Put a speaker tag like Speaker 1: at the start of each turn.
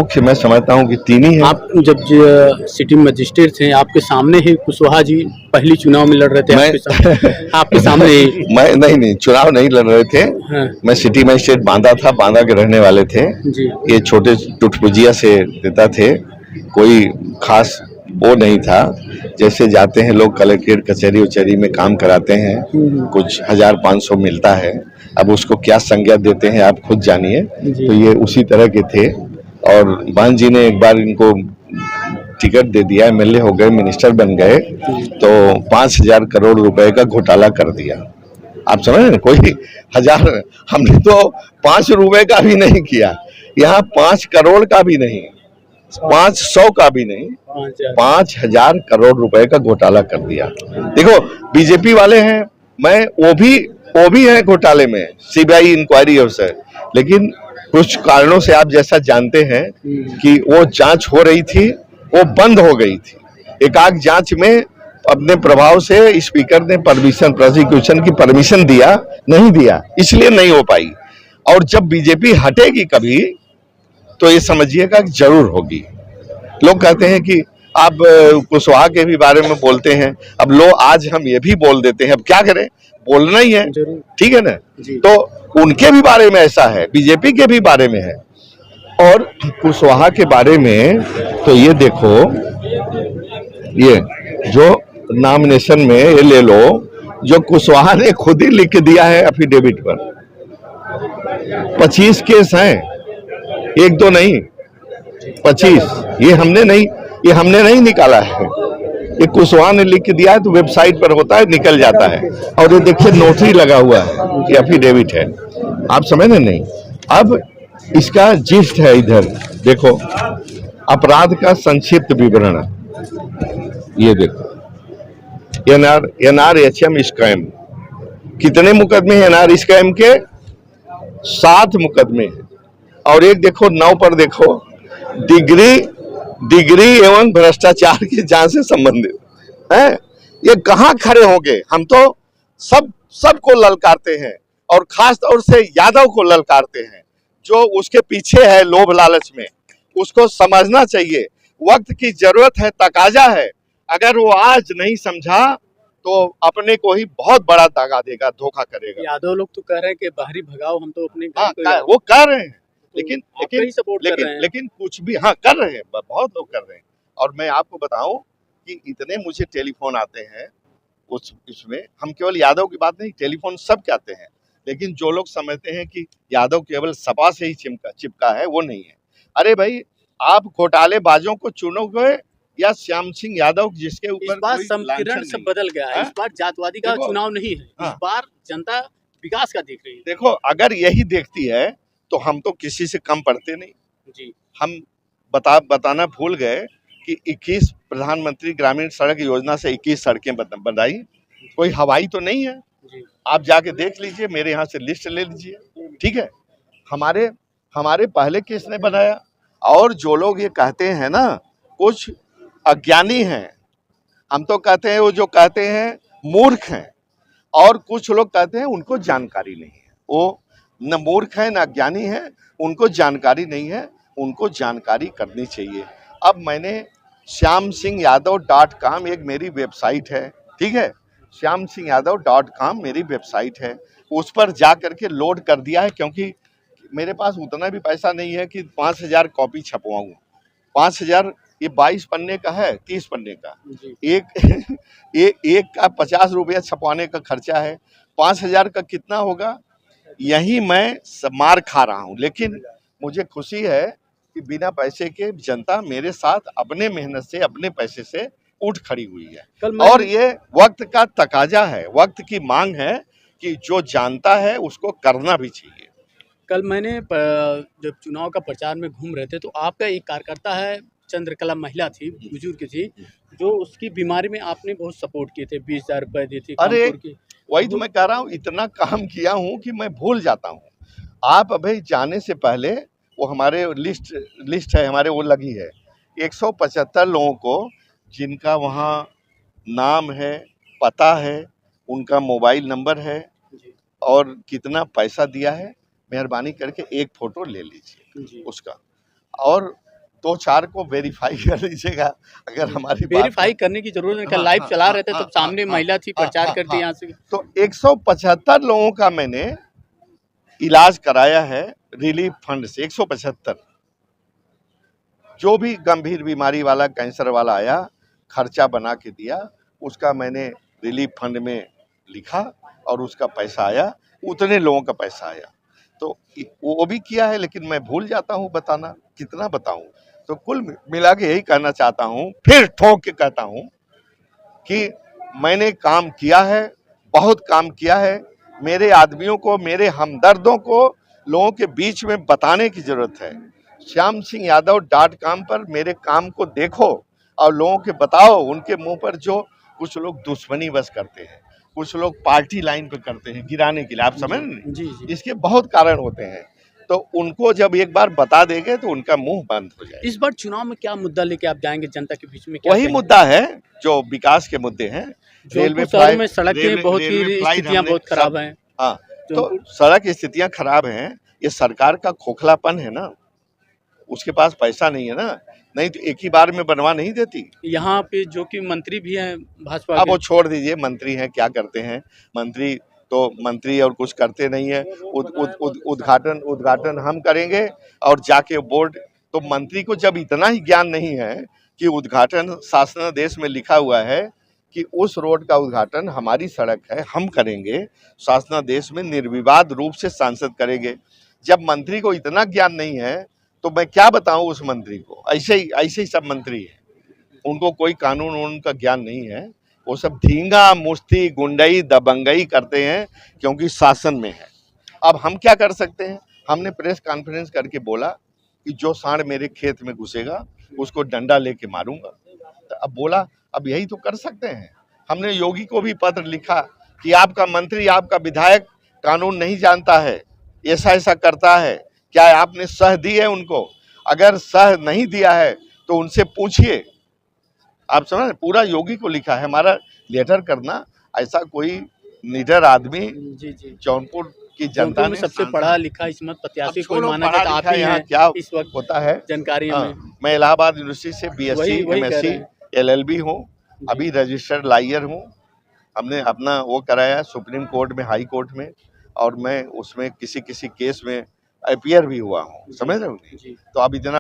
Speaker 1: मुख्य मैं समझता हूँ कि तीन ही है।
Speaker 2: आप जब सिटी मजिस्ट्रेट थे, आपके सामने ही कुशवाहा जी पहली चुनाव में लड़ रहे थे, आपके सामने ही।
Speaker 1: मैं नहीं चुनाव नहीं लड़ रहे थे।
Speaker 2: हाँ।
Speaker 1: मैं सिटी मजिस्ट्रेट बांदा था, बांदा के रहने वाले थे
Speaker 2: जी।
Speaker 1: ये छोटे टुटपुजिया से देता थे, कोई खास वो नहीं था। जैसे जाते हैं लोग कलेक्ट्रेट कचहरी उचहरी में काम कराते हैं, कुछ 1500 मिलता है। अब उसको क्या संज्ञा देते हैं आप खुद जानिए। तो ये उसी तरह के थे और बहन जी ने एक बार इनको टिकट दे दिया, एमएलए हो गए, मिनिस्टर बन गए, तो 5000 करोड़ रुपए का घोटाला कर दिया। आप समझ रहे हैं, कोई हजार, हमने तो 5 रुपए का भी नहीं किया, यहाँ 5 करोड़ का भी नहीं, 500 का भी नहीं, 5000 करोड़ रुपए का घोटाला कर दिया। देखो बीजेपी वाले हैं, मैं वो भी है घोटाले में, सीबीआई इंक्वायरी अफसर, लेकिन कुछ कारणों से आप जैसा जानते हैं कि वो जांच हो रही थी, वो बंद हो गई थी। एकाक जांच में अपने प्रभाव से स्पीकर ने परमिशन, प्रोसिक्यूशन की परमिशन दिया, नहीं दिया, इसलिए नहीं हो पाई। और जब बीजेपी हटेगी कभी तो ये समझिएगा कि जरूर होगी। लोग कहते हैं कि आप कुशवाहा के भी बारे में बोलते हैं, अब लो आज हम ये भी बोल देते हैं, अब क्या करें, बोलना ही है, ठीक है ना। तो उनके भी बारे में ऐसा है, बीजेपी के भी बारे में है। और कुशवाहा के बारे में तो ये देखो, ये जो नॉमिनेशन में ये ले लो, जो कुशवाहा ने खुद ही लिख दिया है एफिडेविट पर, 25 केस हैं, एक दो नहीं 25। ये हमने नहीं निकाला है, ये कुशवाहा ने लिख के दिया है, तो वेबसाइट पर होता है, निकल जाता है। और ये देखिए नोटरी लगा हुआ है, ये एफिडेविट है। आप समझ नहीं। अब इसका जिस्ट है, इधर देखो, अपराध का संक्षिप्त विवरण, ये देखो, एनआरएचएम स्कैम, कितने मुकदमे हैं एनआर स्कैम के? 7 मुकदमे हैं। और एक देखो 9 पर देखो, डिग्री एवं भ्रष्टाचार की जांच से संबंधित है। ये कहां खड़े होंगे? हम तो सबको ललकारते हैं, और खास तौर से यादव को ललकारते हैं, जो उसके पीछे है लोभ लालच में। उसको समझना चाहिए, वक्त की जरूरत है, तकाजा है। अगर वो आज नहीं समझा तो अपने को ही बहुत बड़ा दगा देगा, धोखा करेगा।
Speaker 2: यादव लोग तो कह रहे हैं कि बाहरी भगाओ, हम तो अपने
Speaker 1: वो कह रहे हैं,
Speaker 2: लेकिन
Speaker 1: लेकिन कुछ भी कर रहे हैं, बहुत लोग कर रहे हैं। और मैं आपको बताऊं कि इतने मुझे टेलीफोन आते हैं उसमें, हम केवल यादव की बात नहीं, टेलीफोन सब के आते हैं, लेकिन जो लोग समझते हैं कि यादव केवल सपा से ही चिपका है, वो नहीं है। अरे भाई, आप घोटालेबाजों को चुनोगे या श्याम सिंह यादव, जिसके ऊपर
Speaker 2: इस बार समीकरण सब बदल गया है। इस बार जातवादी का चुनाव नहीं है, इस बार जनता विकास का देख रही है।
Speaker 1: देखो, अगर यही देखती है तो हम तो किसी से कम पड़ते नहीं जी। हम बताना भूल गए कि 21 प्रधानमंत्री ग्रामीण सड़क योजना से 21 सड़कें बनाई, कोई हवाई तो नहीं है जी। आप जाके देख लीजिए, मेरे यहाँ से लिस्ट ले लीजिए, ठीक है। हमारे पहले किसने बनाया? और जो लोग ये कहते हैं ना, कुछ अज्ञानी हैं, हम तो कहते हैं वो जो कहते हैं मूर्ख हैं, और कुछ लोग कहते हैं उनको जानकारी नहीं है। वो न मूर्ख है न अज्ञानी है, उनको जानकारी नहीं है, उनको जानकारी करनी चाहिए। अब मैंने श्यामसिंहयादव.com एक मेरी वेबसाइट है, ठीक है, श्यामसिंहयादव.com मेरी वेबसाइट है, उस पर जा करके लोड कर दिया है, क्योंकि मेरे पास उतना भी पैसा नहीं है कि 5000 कॉपी छपवाऊँ। 5000, ये 22 पन्ने का है, 30 पन्ने का, एक का 50 रुपया छपवाने का खर्चा है, 5000 का कितना होगा? यही मैं मार खा रहा हूँ, लेकिन मुझे खुशी है कि बिना पैसे के जनता मेरे साथ अपने मेहनत से, अपने पैसे से उठ खड़ी हुई है। और ये वक्त का तकाजा है, वक्त की मांग है कि जो जानता है उसको करना भी चाहिए।
Speaker 2: कल मैंने जब चुनाव का प्रचार में घूम रहे थे, तो आपका एक कार्यकर्ता है, चंद्रकला महिला थी, बुजुर्ग थी, जो उसकी बीमारी में आपने बहुत सपोर्ट किए थे, 20,000 रुपए दिए थे।
Speaker 1: अरे वही तो मैं कह रहा हूँ, इतना काम किया हूँ कि मैं भूल जाता हूँ। आप अभी जाने से पहले वो हमारे लिस्ट है, हमारे वो लगी है 175 लोगों को, जिनका वहाँ नाम है, पता है, उनका मोबाइल नंबर है और कितना पैसा दिया है। मेहरबानी करके एक फोटो ले लीजिए उसका। और दो चार को वेरीफाई कर लीजिएगा अगर हमारी बात
Speaker 2: वेरीफाई करने की जरूरत नहीं, कल लाइव चला रहे थे तब सामने महिला थी, प्रचार करती यहाँ से।
Speaker 1: तो 175 लोगों का मैंने इलाज कराया है रिलीफ फंड से। 175 जो भी गंभीर बीमारी वाला, कैंसर वाला आया, खर्चा बना के दिया, उसका मैंने रिलीफ फंड में लिखा और उसका पैसा आया, उतने लोगों का पैसा आया। तो वो भी किया है, लेकिन मैं भूल जाता हूँ बताना, कितना बताऊं। तो कुल मिला के यही कहना चाहता हूँ, फिर ठोक के कहता हूँ कि मैंने काम किया है, बहुत काम किया है। मेरे आदमियों को, मेरे हमदर्दों को लोगों के बीच में बताने की जरूरत है। shyamsingyadav.com पर मेरे काम को देखो और लोगों के बताओ। उनके मुंह पर जो कुछ लोग दुश्मनी बस करते हैं, कुछ लोग पार्टी लाइन पे करते हैं गिराने के लिए, आप समझ रहे
Speaker 2: जी
Speaker 1: हैं?
Speaker 2: जी।
Speaker 1: इसके बहुत कारण होते हैं, तो उनको जब एक बार बता देंगे तो उनका मुंह बंद हो जाएगा।
Speaker 2: इस बार चुनाव में क्या मुद्दा लेके आप जाएंगे जनता के बीच में? क्या
Speaker 1: वही
Speaker 2: कहेंगे?
Speaker 1: मुद्दा है जो विकास के मुद्दे हैं।
Speaker 2: जौनपुर शहर में सड़क की बहुत ही स्थितियां बहुत खराब हैं।
Speaker 1: हाँ, तो सड़क की स्थितियां खराब हैं, ये सरकार का खोखलापन है ना, उसके पास पैसा नहीं है ना, नहीं तो एक ही बार में बनवा नहीं देती।
Speaker 2: यहाँ पे जो कि मंत्री भी हैं भाजपा
Speaker 1: अब
Speaker 2: के,
Speaker 1: वो छोड़ दीजिए, मंत्री हैं क्या करते हैं, मंत्री तो मंत्री और कुछ करते नहीं है। उद्घाटन हम करेंगे और जाके बोर्ड, तो मंत्री को जब इतना ही ज्ञान नहीं है कि उद्घाटन शासनादेश में लिखा हुआ है कि उस रोड का उद्घाटन हमारी सड़क है, हम करेंगे, शासनादेश में निर्विवाद रूप से सांसद करेंगे। जब मंत्री को इतना ज्ञान नहीं है तो मैं क्या बताऊं उस मंत्री को। ऐसे ही सब मंत्री है, उनको कोई कानून का ज्ञान नहीं है, वो सब धींगा मुश्ती गुंडई दबंगई करते हैं क्योंकि शासन में है। अब हम क्या कर सकते हैं? हमने प्रेस कॉन्फ्रेंस करके बोला कि जो सांड मेरे खेत में घुसेगा उसको डंडा लेके मारूंगा। तो अब बोला, अब यही तो कर सकते हैं। हमने योगी को भी पत्र लिखा कि आपका मंत्री, आपका विधायक कानून नहीं जानता है, ऐसा करता है, क्या आपने सह दी है उनको? अगर सह नहीं दिया है तो उनसे पूछिए। आप समझ, पूरा योगी को लिखा है हमारा लेटर करना। ऐसा कोई निडर आदमी
Speaker 2: जी जी,
Speaker 1: जौनपुर की जनता
Speaker 2: जौनपुर में
Speaker 1: ने
Speaker 2: सबसे पढ़ा लिखा इस्मत प्रत्याशी कोई माना
Speaker 1: पढ़ा
Speaker 2: जाता, आप
Speaker 1: लिखा
Speaker 2: ही
Speaker 1: यहाँ
Speaker 2: हैं
Speaker 1: क्या
Speaker 2: इस वक्त
Speaker 1: होता है
Speaker 2: जानकारी
Speaker 1: हाँ,
Speaker 2: में।
Speaker 1: मैं इलाहाबाद यूनिवर्सिटी से बीएससी
Speaker 2: वही कह
Speaker 1: एमएससी
Speaker 2: रहे हैं।
Speaker 1: एलएलबी हूँ, अभी रजिस्टर्ड लॉयर हूँ। हमने अपना वो कराया सुप्रीम कोर्ट में, हाई कोर्ट में, और मैं उसमें किसी केस में अपीयर भी हुआ हूँ, समझ रहे हो?
Speaker 2: जी।
Speaker 1: तो अब इतना